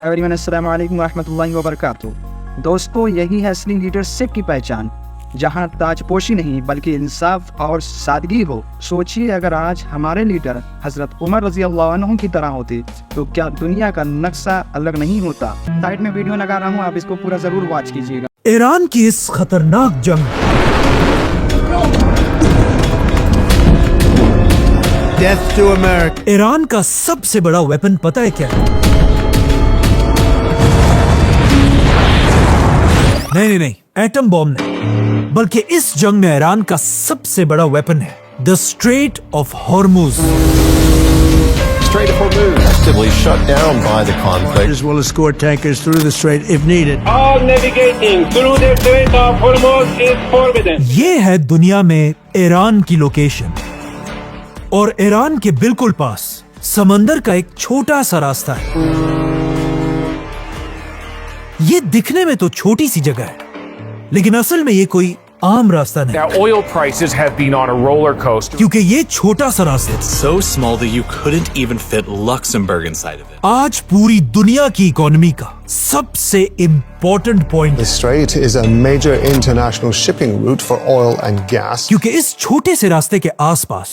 Everyone अस्सलाम वालेकुम रहमतुल्लाहि व बरकातुहू। दोस्तों, यही है असली लीडरशिप की पहचान, जहां ताजपोशी नहीं बल्कि इंसाफ और सादगी हो। सोचिए, अगर आज हमारे लीडर हजरत उमर रजी अल्लाह अन्हु की तरह होते तो क्या दुनिया का नक्शा अलग नहीं होता। साइड में वीडियो लगा रहा हूँ, आप इसको पूरा जरूर वॉच कीजिएगा। ईरान की इस खतरनाक जंग Death to America. ईरान का सबसे बड़ा वेपन पता है क्या है? नहीं, एटम बॉम्ब नहीं, बल्कि इस जंग में ईरान का सबसे बड़ा वेपन है the straight of Hormuz. Strait of Hormuz actively shut down by the conflict. As well as escort tankers through the strait if needed. All navigating through the Strait of Hormuz is forbidden. ये है दुनिया में Iran की location, और Iran के बिल्कुल पास समंदर का एक छोटा सा रास्ता है। ये दिखने में तो छोटी सी जगह है, लेकिन असल में ये कोई आम रास्ता नहीं। Now, oil prices have been on a roller coaster. क्योंकि ये छोटा सा रास्ता So small that you couldn't even fit Luxembourg inside of it. आज पूरी दुनिया की इकोनॉमी का सबसे इम्पोर्टेंट पॉइंट The है, strait is a major international shipping route for oil and gas. क्योंकि इस छोटे से रास्ते के आसपास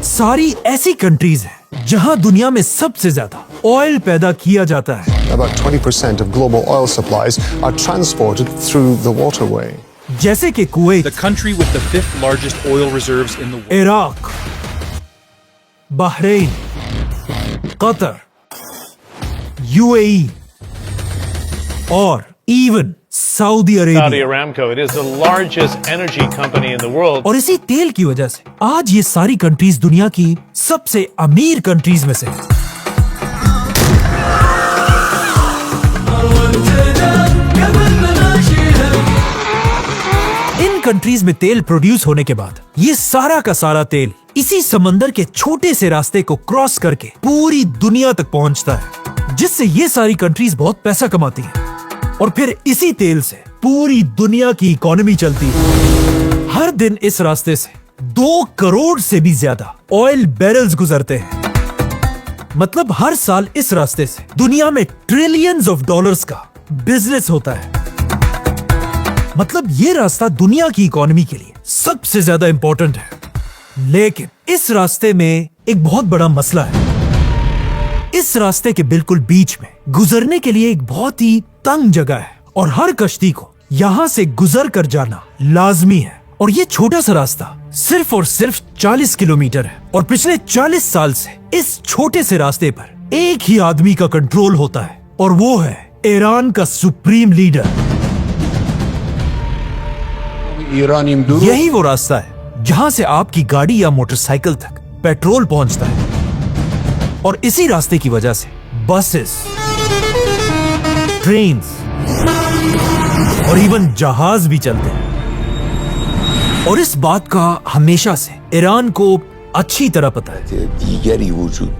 सारी ऐसी कंट्रीज हैं जहां दुनिया में सबसे ज्यादा ऑयल पैदा किया जाता है। About 20% of global oil supplies are transported through the waterway. जैसे कि Kuwait, The country with the fifth largest oil reserves in the world. Iraq, Bahrain, Qatar, UAE और even Saudi Saudi Arabia. Aramco. It is the largest energy company in the world. और इसी तेल की वजह से आज ये सारी कंट्रीज दुनिया की सबसे अमीर कंट्रीज में से हैं। इन कंट्रीज में तेल प्रोड्यूस होने के बाद ये सारा का सारा तेल इसी समंदर के छोटे से रास्ते को क्रॉस करके पूरी दुनिया तक पहुंचता है, जिससे ये सारी कंट्रीज बहुत पैसा कमाती हैं, और फिर इसी तेल से पूरी दुनिया की इकोनॉमी चलती है। हर दिन इस रास्ते से 2 करोड़ से भी ज्यादा ऑयल बैरल्स गुजरते हैं। मतलब हर साल इस रास्ते से दुनिया में ट्रिलियंस ऑफ डॉलर्स का बिजनेस होता है। मतलब ये रास्ता दुनिया की इकोनॉमी के लिए सबसे ज्यादा इंपॉर्टेंट है। लेकिन इस रास्ते में एक बहुत बड़ा मसला है। इस रास्ते के बिल्कुल बीच में गुजरने के लिए एक बहुत ही तंग जगह है, और हर कश्ती को यहां से गुजर कर जाना लाजमी है। और ये छोटा सा रास्ता सिर्फ और सिर्फ 40 किलोमीटर है, और पिछले 40 साल से इस छोटे से रास्ते पर एक ही आदमी का कंट्रोल होता है, और वो है ईरान का सुप्रीम लीडर। यही वो रास्ता है जहां से आपकी गाड़ी या मोटरसाइकिल तक पेट्रोल पहुंचता है, और इसी रास्ते की वजह से बसेस, ट्रेन्स और इवन जहाज भी चलते हैं। और इस बात का हमेशा से ईरान को अच्छी तरह पता है।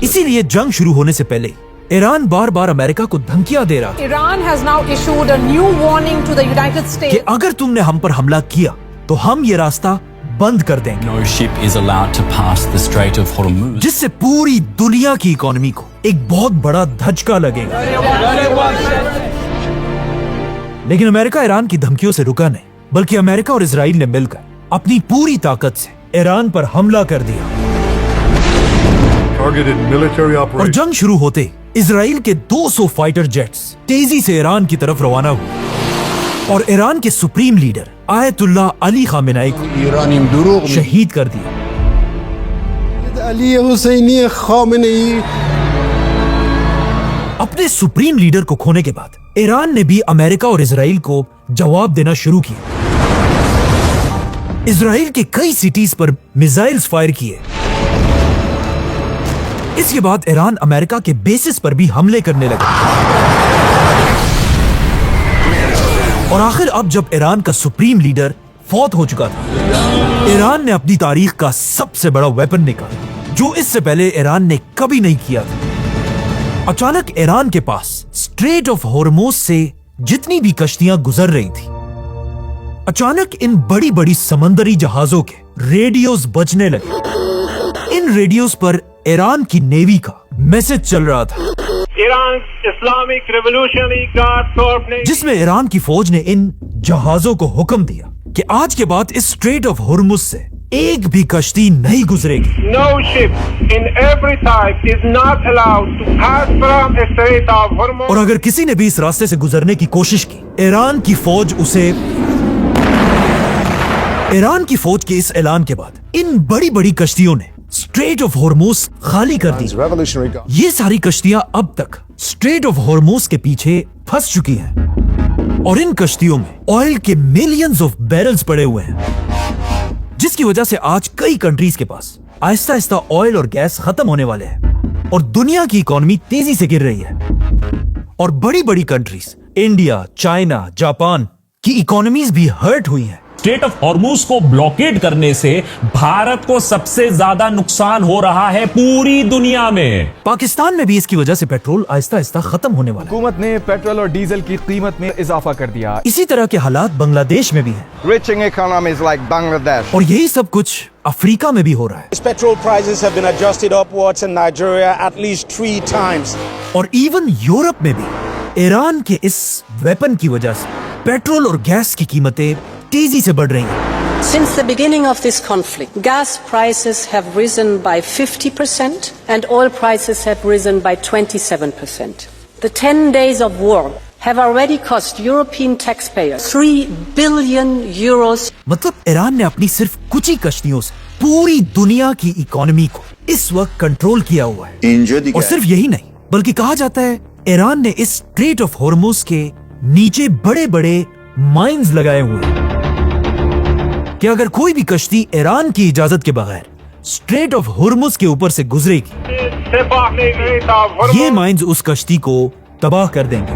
इसीलिए जंग शुरू होने से पहले ईरान बार बार अमेरिका को धमकियां दे रहा था Iran has now issued a new warning to the United कि States. अगर तुमने हम पर हमला किया तो हम ये रास्ता बंद कर देंगे, No ship is allowed to pass the Strait of Hormuz. जिससे पूरी दुनिया की इकोनॉमी को एक बहुत बड़ा धचका लगेगा। लेकिन अमेरिका ईरान की धमकियों से रुका नहीं, बल्कि अमेरिका और इजराइल ने मिलकर अपनी पूरी ताकत से ईरान पर हमला कर दिया। Targeted military और operations. जंग शुरू होते इजराइल के 200 फाइटर जेट्स तेजी से ईरान की तरफ रवाना हुए, और ईरान के supreme leader Ayatollah Ali Khamenei को शहीद कर दिया। Ali Husseini Khamenei. अपने सुप्रीम लीडर को खोने के बाद ईरान ने भी अमेरिका और इजराइल को जवाब देना शुरू किया। इजराइल के कई सिटीज पर मिसाइल्स फायर किए। इसके बाद ईरान अमेरिका के बेसिस पर भी हमले करने लगा, और आखिर अब जब ईरान का सुप्रीम लीडर फौत हो चुका था, ईरान ने अपनी तारीख का सबसे बड़ा वेपन निकाला, जो इससे पहले ईरान ने कभी नहीं किया था। अचानक ईरान के पास स्ट्रेट ऑफ हॉर्मुज से जितनी भी कश्तियां गुजर रही थी, अचानक इन बड़ी बड़ी समंदरी जहाजों के रेडियोस बजने लगे। इन रेडियोस पर ईरान की नेवी का मैसेज चल रहा था Iran Islamic Revolutionary Guard Corps ने जिसमें ईरान की फौज ने इन जहाजों को हुक्म दिया कि आज के बाद इस स्ट्रेट ऑफ हुर्मुज से एक भी कश्ती नहीं गुजरेगी। No ship in every type is not allowed to pass from Strait of Hormuz. और अगर किसी ने भी इस रास्ते से गुजरने की कोशिश की, ईरान की फौज के इस ऐलान के बाद इन बड़ी बड़ी कश्तियों ने स्ट्रेट ऑफ हॉर्मुज खाली कर दी। Revolutionary Guard. ये सारी कश्तियां अब तक स्ट्रेट ऑफ हॉर्मुज के पीछे फंस चुकी हैं और इन कश्तियों में ऑयल के मिलियंस ऑफ बैरल्स पड़े हुए हैं, जिसकी वजह से आज कई कंट्रीज के पास आहिस्ता आहिस्ता ऑयल और गैस खत्म होने वाले हैं और दुनिया की इकोनॉमी तेजी से गिर रही है। और बड़ी बड़ी कंट्रीज इंडिया, चाइना, जापान की इकोनॉमीज भी हर्ट हुई हैं। स्ट्रेट ऑफ हॉर्मुज को ब्लॉकेड करने से भारत को सबसे ज्यादा नुकसान हो रहा है पूरी दुनिया में। पाकिस्तान में भी इसकी वजह से पेट्रोल आहिस्ता आहिस्ता खत्म होने वाला है। हुकूमत ने पेट्रोल और डीजल की कीमत में इजाफा कर दिया। इसी तरह के हालात बांग्लादेश में भी हैं Rich economies like Bangladesh. और यही सब कुछ अफ्रीका में भी हो रहा है। Petrol prices have been adjusted upwards in Nigeria at least 3 times. और इवन यूरोप में भी ईरान के इस वेपन की वजह से पेट्रोल और गैस की कीमतें तेजी से बढ़ रही हैं। Since the beginning of this conflict, gas prices have risen by 50% and oil prices have risen by 27%. The 10 days of war have already cost European taxpayers 3 billion euros. मतलब ईरान ने अपनी सिर्फ कुछ ही कश्तियों से पूरी दुनिया की इकोनॉमी को इस वक्त कंट्रोल किया हुआ है। और सिर्फ यही नहीं, बल्कि कहा जाता है ईरान ने इस स्ट्रेट ऑफ हॉर्मुज के नीचे बड़े बड़े माइंस लगाए हुए हैं कि अगर कोई भी कश्ती ईरान की इजाजत के बगैर स्ट्रेट ऑफ हॉर्मुज के ऊपर से गुजरेगी, ये माइंस उस कश्ती को तबाह कर देंगे।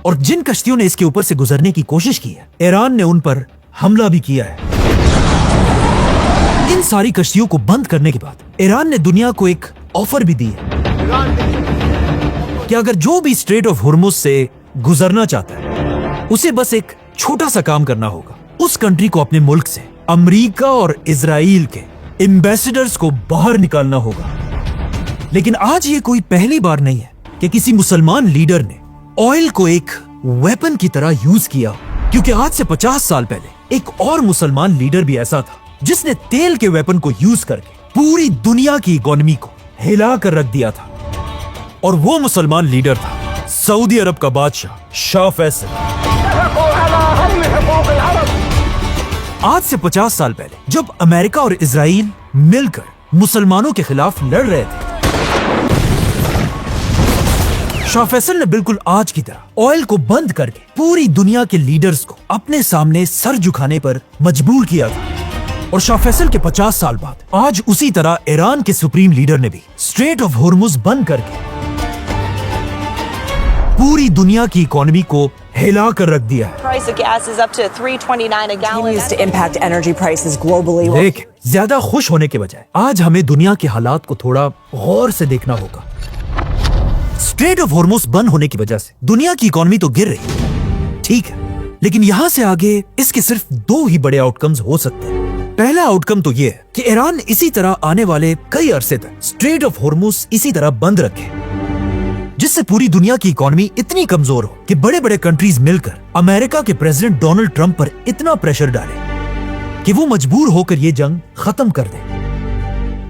और जिन कश्तियों ने इसके ऊपर से गुजरने की कोशिश की है, ईरान ने उन पर हमला भी किया है। इन सारी कश्तियों को बंद करने के बाद ईरान ने दुनिया को एक ऑफर भी दी है कि अगर जो भी स्ट्रेट ऑफ हॉर्मुज से गुजरना चाहता है, उसे बस एक छोटा सा काम करना होगा। उस कंट्री को अपने मुल्क से अमेरिका और इजराइल के एम्बेसडर्स को बाहर निकालना होगा। लेकिन आज ये कोई पहली बार नहीं है कि किसी मुसलमान लीडर ने ऑयल को एक वेपन की तरह यूज किया, क्योंकि आज से 50 साल पहले एक और मुसलमान लीडर भी ऐसा था जिसने तेल के वेपन को यूज करके पूरी दुनिया की इकोनॉमी को हिला कर रख दिया था। और वो मुसलमान लीडर था सऊदी अरब का बादशाह शाह फैसल। आज से 50 साल पहले जब अमेरिका और इजराइल मिलकर मुसलमानों के खिलाफ लड़ रहे थे, शाह फैसल ने बिल्कुल आज की तरह ऑयल को बंद करके पूरी दुनिया के लीडर्स को अपने सामने सर झुकाने पर मजबूर किया था। और शाह फैसल के 50 साल बाद आज उसी तरह ईरान के सुप्रीम लीडर ने भी स्ट्रेट ऑफ हॉर्मुज बंद करके पूरी दुनिया की इकोनॉमी को हिला कर रख दिया है। Price of gas is up to $3.29 a gallon. Continues to impact energy prices globally. देख, ज्यादा खुश होने के बजाय आज हमें दुनिया के हालात को थोड़ा गौर से देखना होगा। स्ट्रेट ऑफ हॉर्मुज बंद होने की वजह से दुनिया की इकोनॉमी तो गिर रही है, ठीक है, लेकिन यहाँ से आगे इसके सिर्फ 2 ही बड़े आउटकम्स हो सकते हैं। पहला आउटकम तो ये है कि ईरान इसी तरह आने वाले कई अरसे तक स्ट्रेट ऑफ हॉर्मुज इसी तरह बंद रखे, जिससे पूरी दुनिया की इकोनॉमी इतनी कमजोर हो कि बड़े बड़े कंट्रीज मिलकर अमेरिका के प्रेसिडेंट डोनाल्ड ट्रंप पर इतना प्रेशर डाले कि वो मजबूर होकर ये जंग खत्म कर दे।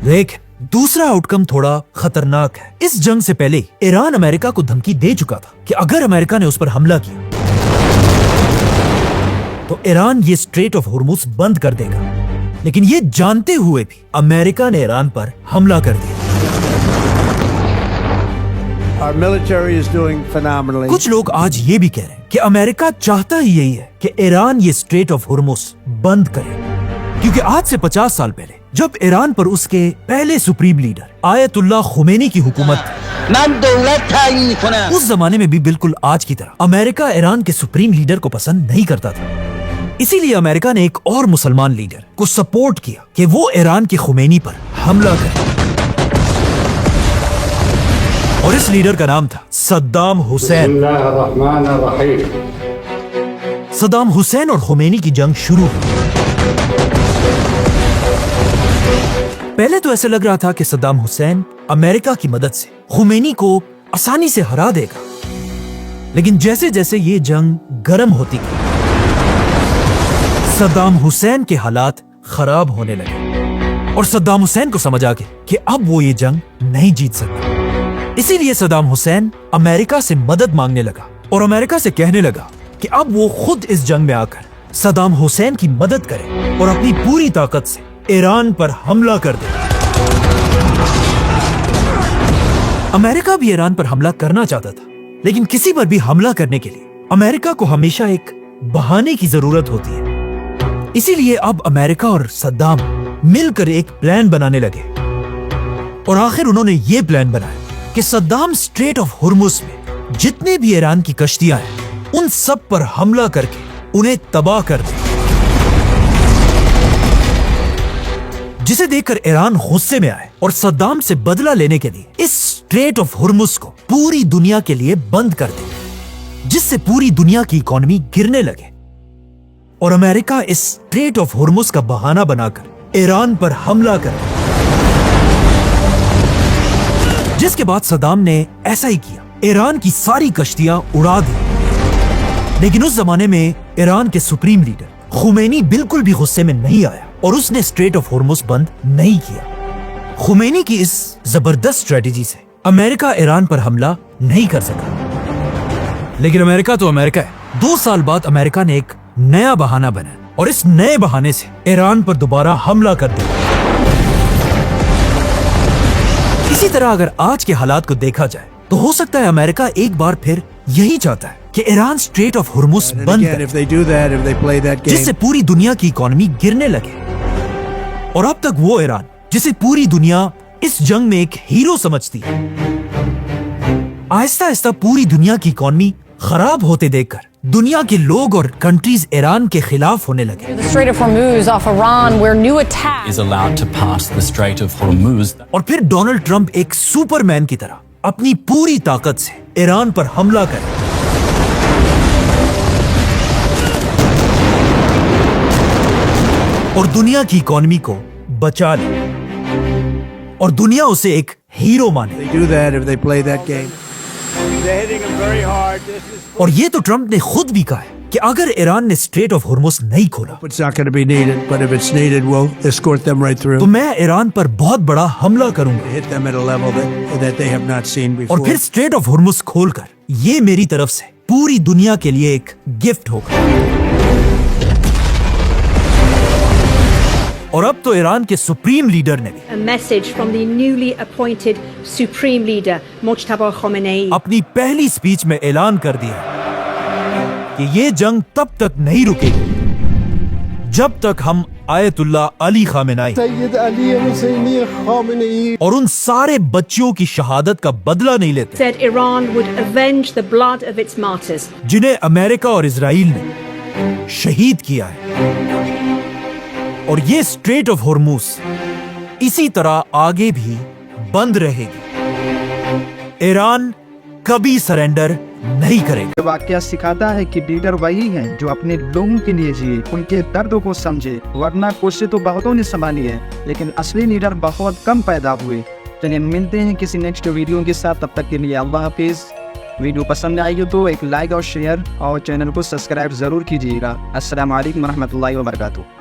देख, दूसरा आउटकम थोड़ा खतरनाक है। इस जंग से पहले ईरान अमेरिका को धमकी दे चुका था कि अगर अमेरिका ने उस पर हमला किया तो ईरान ये स्ट्रेट ऑफ हॉर्मुज बंद कर देगा। लेकिन ये जानते हुए भी अमेरिका ने ईरान पर हमला कर दिया। Our military is doing phenomenally. कुछ लोग आज ये भी कह रहे हैं कि अमेरिका चाहता ही यही है कि ईरान ये स्ट्रेट ऑफ हॉर्मुज बंद करे, क्योंकि आज से 50 साल पहले जब ईरान पर उसके पहले सुप्रीम लीडर आयतुल्लाह खुमैनी की हुकूमत थी, उस जमाने में भी बिल्कुल आज की तरह अमेरिका ईरान के सुप्रीम लीडर को पसंद नहीं करता था। इसीलिए अमेरिका ने एक और मुसलमान लीडर को सपोर्ट किया कि वो ईरान के खुमैनी पर हमला करे, और इस लीडर का नाम था सद्दाम हुसैन। सद्दाम हुसैन और खुमैनी की जंग शुरू हुई। पहले तो ऐसे लग रहा था कि सद्दाम हुसैन अमेरिका की मदद से खुमैनी को आसानी से हरा देगा। लेकिन जैसे जैसे ये जंग गर्म होती गई, सद्दाम हुसैन के हालात खराब होने लगे और सद्दाम हुसैन को समझ आ गया कि अब वो ये जंग नहीं जीत सकता। इसीलिए सद्दाम हुसैन अमेरिका से मदद मांगने लगा और अमेरिका से कहने लगा कि अब वो खुद इस जंग में आकर सद्दाम हुसैन की मदद करे और अपनी पूरी ताकत से ईरान पर हमला कर दे। अमेरिका भी ईरान पर हमला करना चाहता था, लेकिन किसी पर भी हमला करने के लिए अमेरिका को हमेशा एक बहाने की जरूरत होती है। इसीलिए अब अमेरिका और सद्दाम मिलकर एक प्लान बनाने लगे और आखिर उन्होंने ये प्लान बनाया कि सद्दाम स्ट्रेट ऑफ हुर्मुज में जितने भी ईरान की कश्तियां हैं उन सब पर हमला करके उन्हें तबाह कर दे, जिसे देखकर ईरान गुस्से में आए और सद्दाम से बदला लेने के लिए इस स्ट्रेट ऑफ हुर्मुज को पूरी दुनिया के लिए बंद कर दे, जिससे पूरी दुनिया की इकोनॉमी गिरने लगे और अमेरिका इस स्ट्रेट ऑफ हुर्मुज का बहाना बनाकर ईरान पर हमला कर, जिसके बाद सद्दाम ने ऐसा ही किया। ईरान की सारी कश्तियां उड़ा दी। लेकिन उस जमाने में ईरान के सुप्रीम लीडर खुमैनी बिल्कुल भी गुस्से में नहीं आया और उसने स्ट्रेट ऑफ हुर्मुज बंद नहीं किया। खुमैनी की इस जबरदस्त स्ट्रेटेजी से अमेरिका ईरान पर हमला नहीं कर सका। लेकिन अमेरिका तो अमेरिका है। 2 साल बाद अमेरिका ने एक नया बहाना बनाया और इस नए बहाने से ईरान पर दोबारा हमला कर दिया। इसी तरह अगर आज के हालात को देखा जाए तो हो सकता है अमेरिका एक बार फिर यही चाहता है कि ईरान स्ट्रेट ऑफ हुर्मुज बंद करे, जिससे पूरी दुनिया की इकोनॉमी गिरने लगे। और अब तक वो ईरान जिसे पूरी दुनिया इस जंग में एक हीरो समझती है, आहिस्ता आहिस्ता पूरी दुनिया की इकोनॉमी खराब होते देखकर दुनिया के लोग और कंट्रीज ईरान के खिलाफ होने लगे। The Strait of Hormuz off Iran, where new attack is allowed to pass the Strait of Hormuz. और फिर डोनाल्ड ट्रंप एक सुपरमैन की तरह अपनी पूरी ताकत से ईरान पर हमला करे और दुनिया की इकोनॉमी को बचा ले और दुनिया उसे एक हीरो माने। और ये तो ट्रंप ने खुद भी कहा है कि अगर ईरान ने स्ट्रेट ऑफ हुर्मुज नहीं खोला तो मैं ईरान पर बहुत बड़ा हमला करूंगा और फिर स्ट्रेट ऑफ हुर्मुज खोलकर ये मेरी तरफ से पूरी दुनिया के लिए एक गिफ्ट होगा। और अब तो ईरान के सुप्रीम लीडर ने भी A message from the newly appointed supreme leader Mojtaba Khamenei अपनी पहली स्पीच में ऐलान कर दिया कि ये जंग तब तक नहीं रुकेगी जब तक हम आयतुल्लाह अली खामेनेई और उन सारे बच्चियों की शहादत का बदला नहीं लेते said Iran would avenge the blood of its martyrs जिन्हें अमेरिका और इजराइल ने शहीद किया है। और ये स्ट्रेट ऑफ हुर्मुज इसी तरह आगे भी बंद रहेगी। ईरान कभी सरेंडर नहीं करेगा। वाकया सिखाता है कि लीडर वही है जो अपने लोगों के लिए जिए, उनके दर्दों को समझे, वरना कोशिश तो बहुतों ने संभाली है लेकिन असली लीडर बहुत कम पैदा हुए। चलिए मिलते हैं किसी नेक्स्ट वीडियो के साथ, तब तक के लिए अल्लाह हाफिज। वीडियो पसंद आएगी तो एक लाइक और शेयर और चैनल को सब्सक्राइब जरूर कीजिएगा। अस्सलाम वालेकुम रहमतुल्लाहि व बरकातुहू।